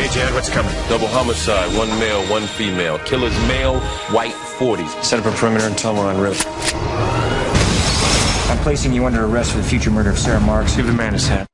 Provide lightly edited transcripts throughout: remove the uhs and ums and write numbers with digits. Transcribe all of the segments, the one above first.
Hey, Jan, what's coming? Double homicide, one male, one female. Killer's male, white, 40s. Set up a perimeter and tell them we're en route. I'm placing you under arrest for the future murder of Sarah Marks. Give the man his hat.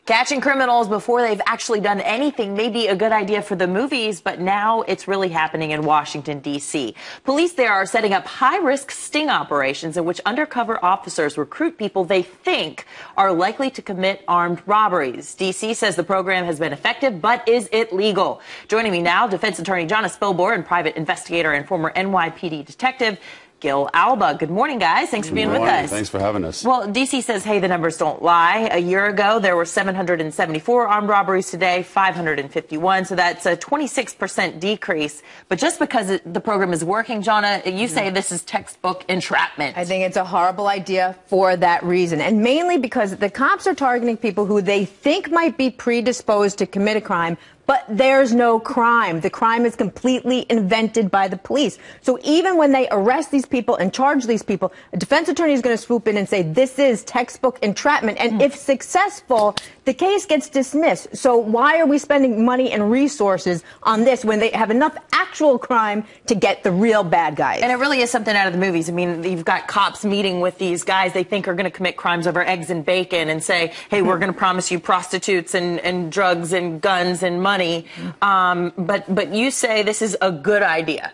Catching criminals before they've actually done anything may be a good idea for the movies, but now it's really happening in Washington, D.C. Police there are setting up high-risk sting operations in which undercover officers recruit people they think are likely to commit armed robberies. D.C. says the program has been effective, but is it legal? Joining me now, defense attorney John Spilbor and private investigator and former NYPD detective Gil Alba. Good morning, guys. Thanks for being with us. Thanks for having us. Well, D.C. says, hey, the numbers don't lie. A year ago, there were 774 armed robberies. Today, 551. So that's a 26% decrease. But just because the program is working, Jonna, you say this is textbook entrapment. I think it's a horrible idea for that reason. And mainly because the cops are targeting people who they think might be predisposed to commit a crime, but there's no crime. The crime is completely invented by the police. So even when they arrest these people and charge these people, a defense attorney is going to swoop in and say, this is textbook entrapment. And if successful, the case gets dismissed. So why are we spending money and resources on this when they have enough actual crime to get the real bad guys? And it really is something out of the movies. I mean, you've got cops meeting with these guys they think are going to commit crimes over eggs and bacon and say, hey, we're going to promise you prostitutes and drugs and guns and money. But you say this is a good idea.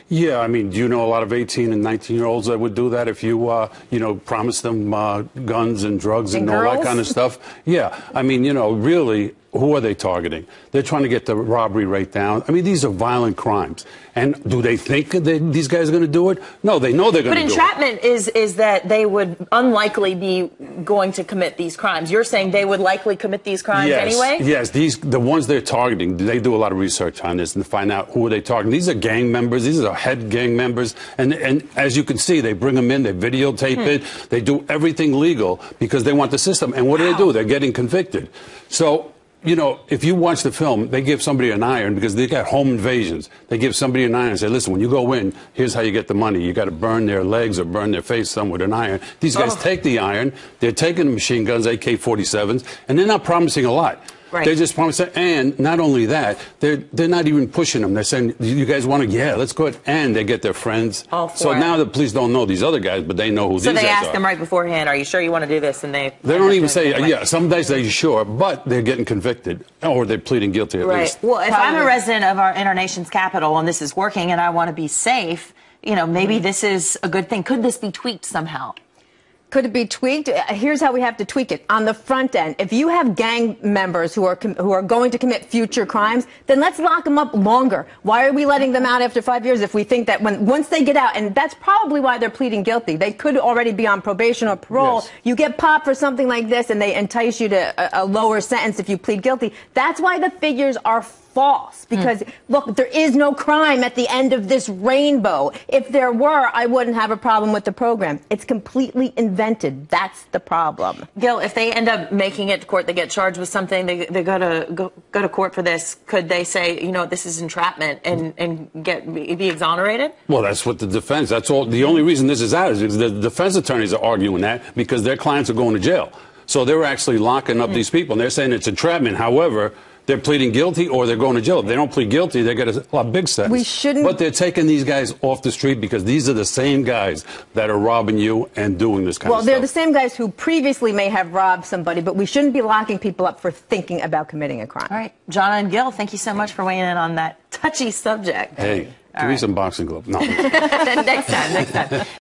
Yeah, I mean, do you know a lot of 18 and 19-year-olds that would do that if you, promise them guns and drugs and all that kind of stuff? Yeah, I mean, really, who are they targeting? They're trying to get the robbery rate down. I mean, these are violent crimes. And do they think that these guys are going to do it? No, they know they're going to do it. But entrapment is that they would unlikely be going to commit these crimes. You're saying they would likely commit these crimes anyway? Yes, the ones they're targeting, they do a lot of research on this and to find out who are they targeting. These are gang members. These are head gang members. And as you can see, they bring them in, they videotape it. They do everything legal because they want the system. And what do? They're getting convicted. So, if you watch the film, they give somebody an iron because they got home invasions. They give somebody an iron and say, listen, when you go in, here's how you get the money. You got to burn their legs or burn their face some with an iron. These guys take the iron. They're taking the machine guns, AK-47s, and they're not promising a lot. Right. They're just promising, and not only that, they're not even pushing them. They're saying, you guys want to, yeah, let's go ahead. And they get their friends. So now the police don't know these other guys, but they know who these guys are. So they ask them right beforehand, are you sure you want to do this? And they don't even say, yeah, some days they're sure, but they're getting convicted, or they're pleading guilty at least. Well, if I'm a resident of our nation's capital and this is working and I want to be safe, maybe this is a good thing. Could this be tweaked somehow? Could it be tweaked? Here's how we have to tweak it. On the front end, if you have gang members who are going to commit future crimes, then let's lock them up longer. Why are we letting them out after 5 years if we think that once they get out, and that's probably why they're pleading guilty. They could already be on probation or parole. Yes. You get popped for something like this and they entice you to a lower sentence if you plead guilty. That's why the figures are false, because look, there is no crime at the end of this rainbow. If there were, I wouldn't have a problem with the program. It's completely invented. That's the problem. Gil, if they end up making it to court, they get charged with something, they go to court for this, could they say, this is entrapment and be exonerated? Well, that's what the defense, that's all. The only reason this is out is because the defense attorneys are arguing that because their clients are going to jail. So they're actually locking up these people, and they're saying it's entrapment. However, they're pleading guilty or they're going to jail. If they don't plead guilty, they get a big sentence. We shouldn't. But they're taking these guys off the street because these are the same guys that are robbing you and doing this kind of stuff. Well, they're the same guys who previously may have robbed somebody, but we shouldn't be locking people up for thinking about committing a crime. All right. John and Gil, thank you so much for weighing in on that touchy subject. Hey, give me some boxing gloves. No. Next time.